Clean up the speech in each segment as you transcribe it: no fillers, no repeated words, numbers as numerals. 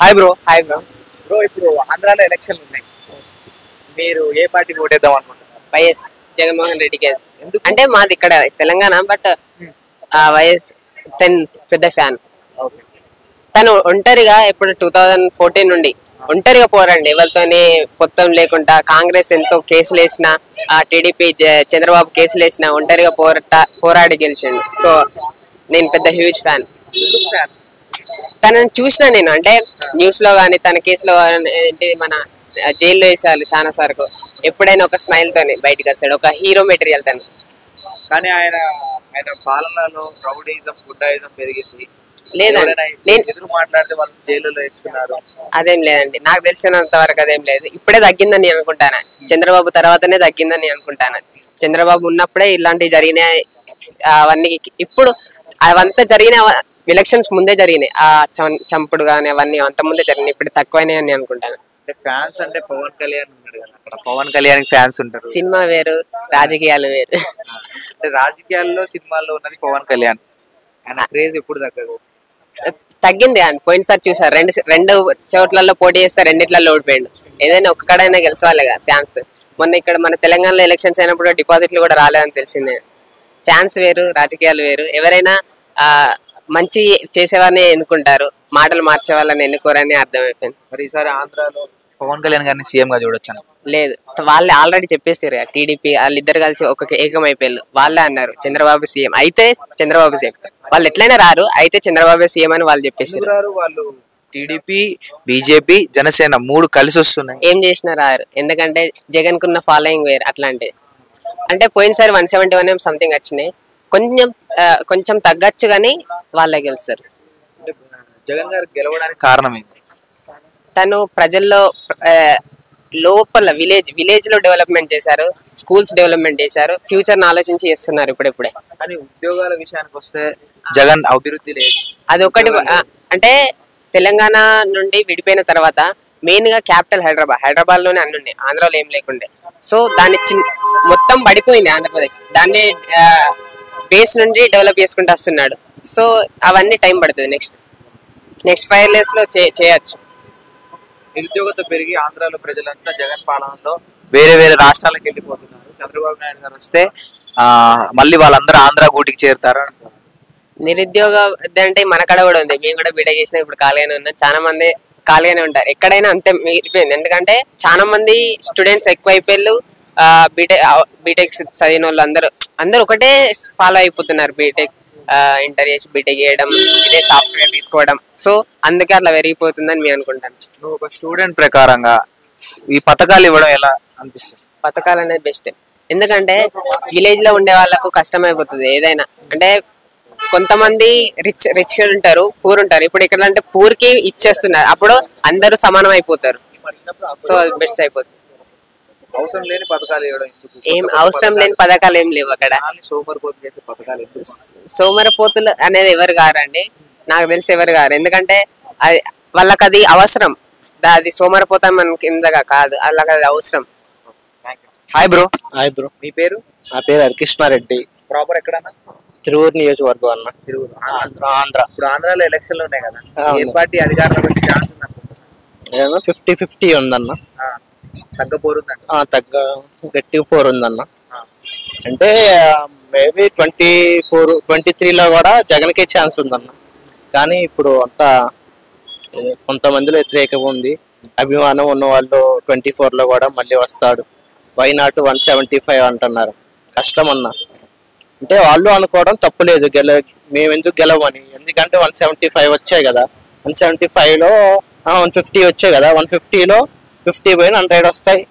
Hi bro. Hi bro. Bro ఇప్పుడు ఆంధ్రాలో ఎలక్షన్లు ఉన్నాయి. మీరు ఏ పార్టీకి ఓటేద్దాం అనుకుంటున్నారు? వైఎస్ జగన్మోహన్ రెడ్డికి. ఎందుకు? అంటే మాది ఇక్కడ తెలంగాణ, బట్ వైఎస్ పెద్ద ఫ్యాన్. ఓకే. తను ఒంటరిగా ఇప్పుడు 2014 నుండి ఒంటరిగా పోరాడండి, ఎవరితోని పొత్తం లేకుండా. కాంగ్రెస్ ఎంతో కేసులు వేసినా, టీడీపీ చంద్రబాబు కేసులు వేసినా ఒంటరిగా పోరాడి గెలిచిండు. సో నేను పెద్ద హ్యూజ్ ఫ్యాన్. ఎందుకు ఫ్యాన్? తనని చూసిన నేను, అంటే న్యూస్ లో కానీ తన కేసులో ఏంటి మన జైల్లో వేసారు చాలా సార్లు. ఎప్పుడైనా ఒక స్మైల్ తోని బయటకు వస్తాడు, ఒక హీరో మెటీరియల్ తను. కానీ ఆయన పాలనలో రౌడీజం గుండాయిజం పెరిగింది. లేదండి, ఎదురు మాట్లాడితే వాళ్ళు జైలులో వేస్తున్నారు. అదేం లేదండి, నాకు తెలిసినంత వరకు అదేం లేదు. ఇప్పుడే తగ్గిందని నేను అనుకుంటాను. చంద్రబాబు తర్వాతనే తగ్గిందని నేను అనుకుంటాను. చంద్రబాబు ఉన్నప్పుడే ఇలాంటివి జరిగినాయి అవన్నీ. ఇప్పుడు అవంతా జరిగిన ఎలక్షన్స్ ముందే జరిగినాయి, ఆ చంపుడు కానీ అవన్నీ అంత ముందే జరిగినాయి. ఇప్పుడు తక్కువైనాయి అని అనుకుంటాను. అంటే ఫ్యాన్స్ అంటే పవన్ కళ్యాణ్ ఉన్నాడు కదా, అక్కడ పవన్ కళ్యాణ్ ఫ్యాన్స్ ఉంటారు. సినిమా వేరు, రాజకీయాలు వేరు. అంటే రాజకీయాల్లో సినిమాల్లో ఉన్నది పవన్ కళ్యాణ్. ఆయన క్రేజ్ ఎప్పుడు తగ్గదు. తగ్గింది అని పోయినసారి చూసారు, రెండు చోట్లలో పోటీ చేస్తే రెండిట్లలో ఓడిపోయాడు. ఏదైనా ఒక్కడైనా గెలిచేవాళ్ళే కదా ఫ్యాన్స్. మొన్న ఇక్కడ మన తెలంగాణలో ఎలక్షన్స్ అయినప్పుడు డిపాజిట్లు కూడా రాలేదని తెలిసిందే. ఫ్యాన్స్ వేరు, రాజకీయాలు వేరు. ఎవరైనా మంచి చేసేవారిని ఎన్నుకుంటారు, మాటలు మార్చే వాళ్ళని ఎన్నుకోరని అర్థమైపోయింది. మరి ఈసారి ఆంధ్రాలో పవన్ కళ్యాణ్ గారిని సీఎం గా చూడొచ్చాను. లేదు, వాళ్ళు ఆల్రెడీ చెప్పేసారు, టీడీపీ వాళ్ళిద్దరు కలిసి ఏకమైపోయారు. వాళ్ళే అన్నారు చంద్రబాబు సీఎం అయితే చంద్రబాబు సీఎం. వాళ్ళు ఎట్లయినా రారు, అయితే చంద్రబాబు సీఎం అని వాళ్ళు చెప్పేసారు. వాళ్ళు టీడీపీ, బీజేపీ, జనసేన 3 కలిసి వస్తున్నాయి. ఏం చేసినా రారు, ఎందుకంటే జగన్ కున్న ఫాలోయింగ్ వేరు. అట్లాంటిది అంటే పోయినసారి 171 సంథింగ్ వచ్చినాయి, కొంచెం తగ్గచ్చు కానీ వాళ్ళే గెలుస్తారు. జగన్ గారు గెలవడానికి కారణం ఏంటి? తను ప్రజల్లో లోపల విలేజ్ లో డెవలప్మెంట్ చేశారు, స్కూల్స్ డెవలప్మెంట్ చేశారు, ఫ్యూచర్ ఆలోచించి చేస్తున్నారు ఇప్పుడే. కానీ ఉద్యోగాల విషయానికి వస్తే జగన్ అభివృద్ధి లేదు. అది ఒకటి. అంటే తెలంగాణ నుండి విడిపోయిన తర్వాత మెయిన్ గా క్యాపిటల్ హైదరాబాద్ లోనే అన్ని ఉన్నాయి, ఆంధ్రాలో ఏం లేకుండే. సో దాన్ని మొత్తం పడిపోయింది ఆంధ్రప్రదేశ్. దాన్ని బేస్ నుండి డెవలప్ చేసుకుంటూ వస్తున్నాడు. సో అవన్నీ టైం పడుతుంది. నెక్స్ట్ 5 years లో చేయొచ్చు. నిరుద్యోగత పెరిగి ఆంధ్రాలో ప్రజలంతా జగన్ పాలనలో వేరే రాష్ట్రాలకు వెళ్ళిపోతున్నారు. చంద్రబాబు నాయుడు గారు వస్తే మళ్ళీ వాళ్ళందరూ ఆంధ్ర గూటికి చేరుతారు. నిరుద్యోగ అంటే మన కాడ కూడా ఉంది. మేము కూడా బీటెక్ చేసినా ఇప్పుడు ఖాళీగానే ఉన్నాం. చాలా మంది ఖాళీగానే ఉంటారు, ఎక్కడైనా అంతే మిగిలిపోయింది. ఎందుకంటే చాలా మంది స్టూడెంట్స్ ఎక్కువ అయిపోయారు. బీటెక్ చదివిన వాళ్ళు అందరూ ఒకటే ఫాలో అయిపోతున్నారు. బీటెక్ ఇంటర్ చేసి బీటెక్ చేయడం, ఇదే సాఫ్ట్వేర్ తీసుకోవడం. సో అందుకే అట్లా పెరిగిపోతుందని మేము అనుకుంటాను. నువ్వు ఒక స్టూడెంట్ ప్రకారంగా ఈ పథకాలు ఇవ్వడం ఎలా అనిపిస్తుంది? పథకాలు అనేది బెస్ట్. ఎందుకంటే విలేజ్ లో ఉండే వాళ్ళకు కష్టమైపోతుంది ఏదైనా. అంటే కొంతమంది రిచ్ ఉంటారు, పూర్ ఉంటారు. ఇప్పుడు ఇక్కడ అంటే పూర్ కి ఇచ్చేస్తున్నారు, అప్పుడు అందరూ సమానం అయిపోతారు. సో అది బెస్ట్ అయిపోతుంది. అవసరం లేని పథకాలు ఇవ్వడం ఏం అవసరం లేని పథకాలు ఏం లేవు అక్కడ. సోమరిపోతు చేసే పథకాలు. సోమరిపోతులు అనేది ఎవరు గారండి, నాకు తెలిసి ఎవరు గారు. ఎందుకంటే వాళ్ళకి అది అవసరం, అది సోమరిపోతాం మన కిందగా కాదు, వాళ్ళకి అది అవసరం. Hi bro. Hi bro. మీ పేరు? నా పేరు హరికృష్ణారెడ్డి. ప్రాపర్ ఎక్కడన్నా? తిరువూరు నియోజకవర్గం అన్న. తిరువురు, ఆంధ్ర. ఇప్పుడు ఆంధ్రాలో ఎలక్షన్లు ఉన్నాయి కదా, ఏ పార్టీ అధికారంలోకి వచ్చే ఛాన్స్ ఉంది అనుకుంటున్నాను? 50-50 ఉందన్న. తగ్గపోరుందండి. గట్టి 4 ఉందన్న. అంటే మేబీ 23లో కూడా జగన్కే ఛాన్స్ ఉందన్న. కానీ ఇప్పుడు అంతా కొంతమందిలో వ్యతిరేకం ఉంది. అభిమానం ఉన్న వాళ్ళు 24లో కూడా మళ్ళీ వస్తాడు. వైనాట్ 175 అంటున్నారు. కష్టం అన్న. అంటే వాళ్ళు అనుకోవడం తప్పులేదు, మేము ఎందుకు గెలవని. ఎందుకంటే 175 వచ్చాయి కదా, 175లో 150 వచ్చాయి కదా, 150లో 50 పోయిన 100 వస్తాయి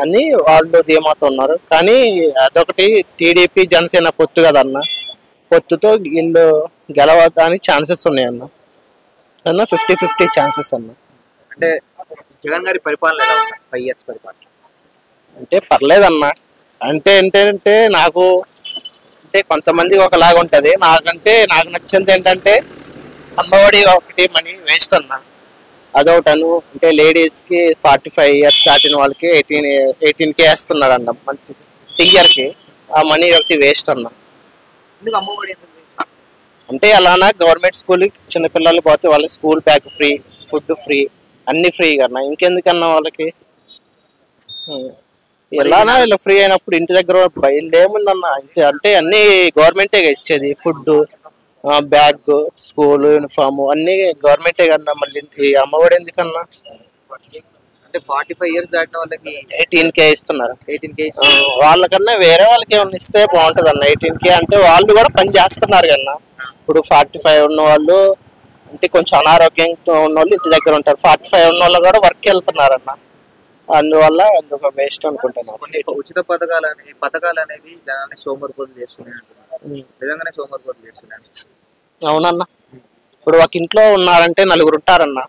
అని వాళ్ళు ధీమాతో ఉన్నారు. కానీ అదొకటి, టీడీపీ జనసేన పొత్తు కదన్న, పొత్తుతో వీళ్ళు గెలవడానికి ఛాన్సెస్ ఉన్నాయన్న. 50-50 ఛాన్సెస్ అన్న. అంటే జగన్ గారి పరిపాలన ఎలా ఉంది? 5 years పరిపాలన అంటే పర్లేదన్న. అంటే ఏంటంటే నాకు అంటే కొంతమంది ఒకలాగా ఉంటుంది, నాకు నచ్చింది ఏంటంటే అమ్మఒడి ఒకటి మనీ వేస్ట్ అన్న. అదొకటను. అంటే లేడీస్కి 45 years దాటిన వాళ్ళకి 18K వేస్తున్నాడు అన్న మంచి టింగర్కి. ఆ మనీ ఒకటి వేస్ట్ అన్న. అంటే అలానా గవర్నమెంట్ స్కూల్ చిన్నపిల్లలు పోతే వాళ్ళకి school bag free, food free, అన్ని ఫ్రీ కన్నా ఇంకెందుకన్నా వాళ్ళకి. ఎలానా ఇలా ఫ్రీ అయినప్పుడు ఇంటి దగ్గర ఏముందన్న అంటే అన్ని గవర్నమెంటే ఇచ్చేది. ఫుడ్, బ్యాగ్, స్కూల్ యూనిఫామ్ అన్ని గవర్నమెంటే కన్నా. మళ్ళీ ఈ అమ్మఒడి ఎందుకన్నా? అంటే 45 years దాటిన వాళ్ళకి 18K ఇస్తున్నారు. 18K వాళ్ళకన్నా వేరే వాళ్ళకి ఏమైనా ఇస్తే బాగుంటది అన్న. 18K అంటే వాళ్ళు కూడా పని చేస్తున్నారు కన్నా. ఇప్పుడు 45 ఉన్న వాళ్ళు అంటే కొంచెం అనారోగ్యంతో ఉన్న వాళ్ళు ఇంటి దగ్గర ఉంటారు. 45 ఉన్న వాళ్ళు కూడా వర్క్ వెళ్తున్నారన్న. అందువల్ల అందుకు వేస్ట్ అనుకుంటున్నాను. ఉచిత పథకాలు అనేవి జనాన్ని సోమరిపోతులు చేస్తున్నాయి అంటున్నారు. నిజంగానే సోమరిపోతులు చేస్తున్నాయి. అవునన్న. ఇప్పుడు ఒక ఇంట్లో ఉన్నారంటే నలుగురు ఉంటారన్న.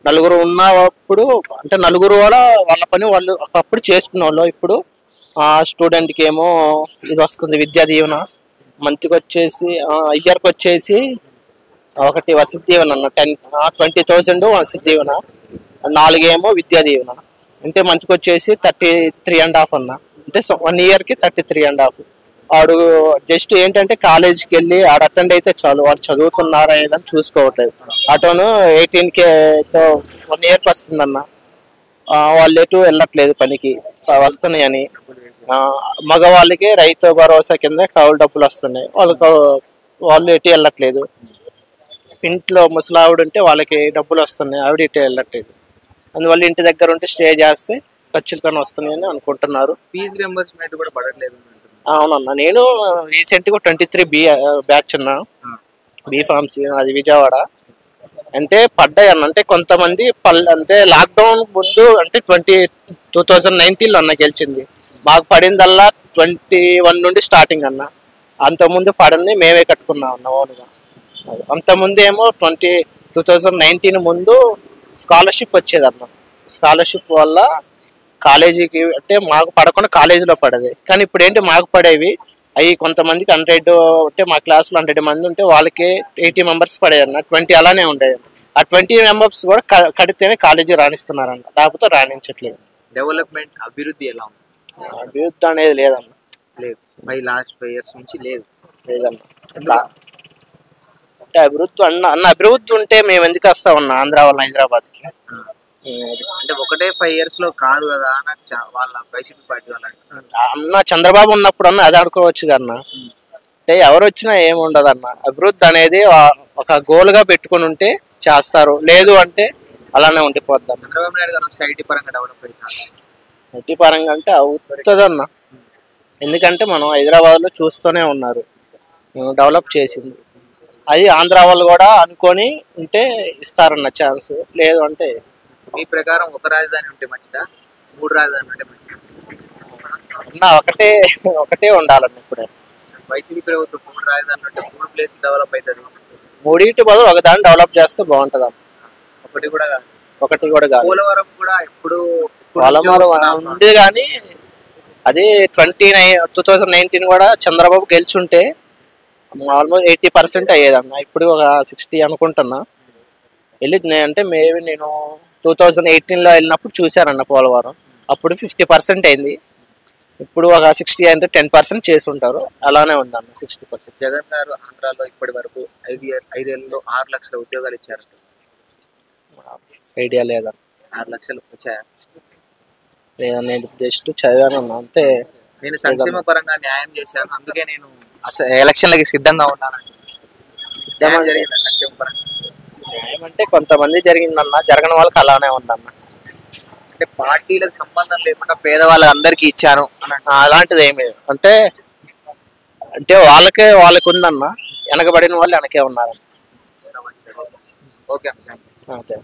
నలుగురు ఉన్నప్పుడు అంటే నలుగురు కూడా వాళ్ళ పని వాళ్ళు ఒకప్పుడు చేసుకున్న వాళ్ళు. ఇప్పుడు స్టూడెంట్కి ఏమో ఇది వస్తుంది విద్యా దీవెన, మంత్కి వచ్చేసి ఇయర్కి వచ్చేసి ఒకటి వసతి దీవెన అన్న 20,000 వసతి దీవెన, 4 ఏమో విద్యా దీవెన. అంటే మంత్కి వచ్చేసి 33.5 అన్న. అంటే 1 yearకి 33.5. వాడు జస్ట్ ఏంటంటే కాలేజీకి వెళ్ళి ఆడ అటెండ్ అయితే చాలు, వాడు చదువుతున్నారా ఏదని చూసుకోవట్లేదు. అటోను 18Kతో 1 yearకి వస్తుందన్న. వాళ్ళు ఎటు వెళ్ళట్లేదు పనికి, వస్తున్నాయని. మగవాళ్ళకి రైతు భరోసా కింద కౌలు డబ్బులు వస్తున్నాయి, వాళ్ళు ఎటు వెళ్ళట్లేదు. ఇంట్లో ముసలావిడ ఉంటే వాళ్ళకి డబ్బులు వస్తున్నాయి, ఆవిడ ఎటు వెళ్ళట్లేదు. అందువల్ల ఇంటి దగ్గర ఉంటే స్టే చేస్తే ఖర్చులు కానీ వస్తున్నాయని అనుకుంటున్నారు. ఫీజు రింబర్స్మెంట్ కూడా పడట్లేదు. అవునన్నా. నేను రీసెంట్గా 23B బ్యాచ్ ఉన్నా, B.Pharmacy, అది విజయవాడ. అంటే పడ్డాయి అన్న. అంటే కొంతమంది అంటే లాక్డౌన్ ముందు అంటే 2019లో అన్న గెలిచింది. మాకు పడిందల్లా 21 నుండి స్టార్టింగ్ అన్న. అంతకుముందు పడింది మేమే కట్టుకున్నాం అన్న ఓన్గా. అంతకుముందు ఏమో 2019 ముందు స్కాలర్షిప్ వచ్చేదన్న. స్కాలర్షిప్ వల్ల కాలేజీకి అంటే మాకు పడకుండా కాలేజీలో పడేది. కానీ ఇప్పుడు ఏంటి మాకు పడేవి అవి కొంతమందికి 100 అంటే మా క్లాస్లో 100 మంది ఉంటే వాళ్ళకి 80 members పడేయన్న. 20 అలానే ఉండేది. ఆ 20 members కూడా కడితేనే కాలేజీ రాణిస్తున్నారన్న, లేకపోతే రాణించట్లేదు. డెవలప్మెంట్ అభివృద్ధి ఎలా ఉంది? అభివృద్ధి అనేది లేదన్న. లేదు. లాస్ట్ 5 years నుంచి లేదన్న. అంటే అభివృద్ధి అన్న అభివృద్ధి ఉంటే మేము ఎందుకు వస్తామన్నా ఆంధ్ర వాళ్ళ హైదరాబాద్కి? అంటే ఒకటే 5 years లో కాదు కదా వాళ్ళ వైసీపీ పార్టీ వాళ్ళు అన్న. చంద్రబాబు ఉన్నప్పుడు అన్న అది ఆడుకోవచ్చు కన్నా. అంటే ఎవరు వచ్చినా ఏముండదు అన్న. అభివృద్ధి అనేది ఒక గోల్గా పెట్టుకుని ఉంటే చేస్తారు, లేదు అంటే అలానే ఉండిపోద్ది. చంద్రబాబు నాయుడు గారు ఐటీ పరంగా డెవలప్ అవుతారు. ఐటీ పరంగా అంటే అవుతుంది అన్న. ఎందుకంటే మనం హైదరాబాద్లో చూస్తూనే ఉన్నారు డెవలప్ చేసింది. అది ఆంధ్ర వాళ్ళు కూడా అనుకొని ఉంటే ఇస్తారన్న ఛాన్స్, లేదు అంటే. మీ ప్రకారం ఒక రాజధాని ఉంటే మంచిదా, 3 రాజధానులు ఉంటే మంచిదా? అన్న ఒకటే ఉండాలన్న. ఇప్పుడే వైసీపీ ప్రభుత్వం 3 రాజధానులు ఉంటే 3 places డెవలప్ అవుతుంది. 3 బదులు ఒకదాన్ని డెవలప్ చేస్తే బాగుంటుంది అన్న. ఒకటి కూడా కాదు. పోలవరం కూడా ఎప్పుడు ఉంది కానీ అది 2019 కూడా చంద్రబాబు గెలిచుంటే ఆల్మోస్ట్ 80% అయ్యేదన్న. ఇప్పుడు ఒక 60 అనుకుంటున్నా. అంటే మేబీ నేను 2018లో వెళ్ళినప్పుడు చూశానన్న పోలవరం. అప్పుడు 50% అయింది. ఇప్పుడు ఒక 60 అంటే 10% చేసి ఉంటారు. అలానే ఉందన్న 60%. జగన్ గారు ఆంధ్రాలో ఇప్పటి వరకు 5 ఏళ్ళలో 6 లక్షల ఉద్యోగాలు ఇచ్చారు. ఐడియా లేదా? 6 లక్షలు వచ్చాయా? లేదా, నేను జస్ట్ చదివానన్నా అంతే. నేను సంక్షేమ పరంగా న్యాయం చేశాను, అందుకే నేను ఎలక్షన్లకి సిద్ధంగా ఉన్నాను. జరిగిందా సంక్షేమ పరంగా న్యాయం అంటే కొంతమంది జరిగిందన్న, జరగని వాళ్ళకి అలానే ఉందన్న. అంటే పార్టీలకు సంబంధం లేకుండా పేదవాళ్ళందరికీ ఇచ్చాను అలాంటిది ఏమి అంటే వాళ్ళకి ఉందన్న. వెనకబడిన వాళ్ళు వెనకే ఉన్నారన్న. ఓకే.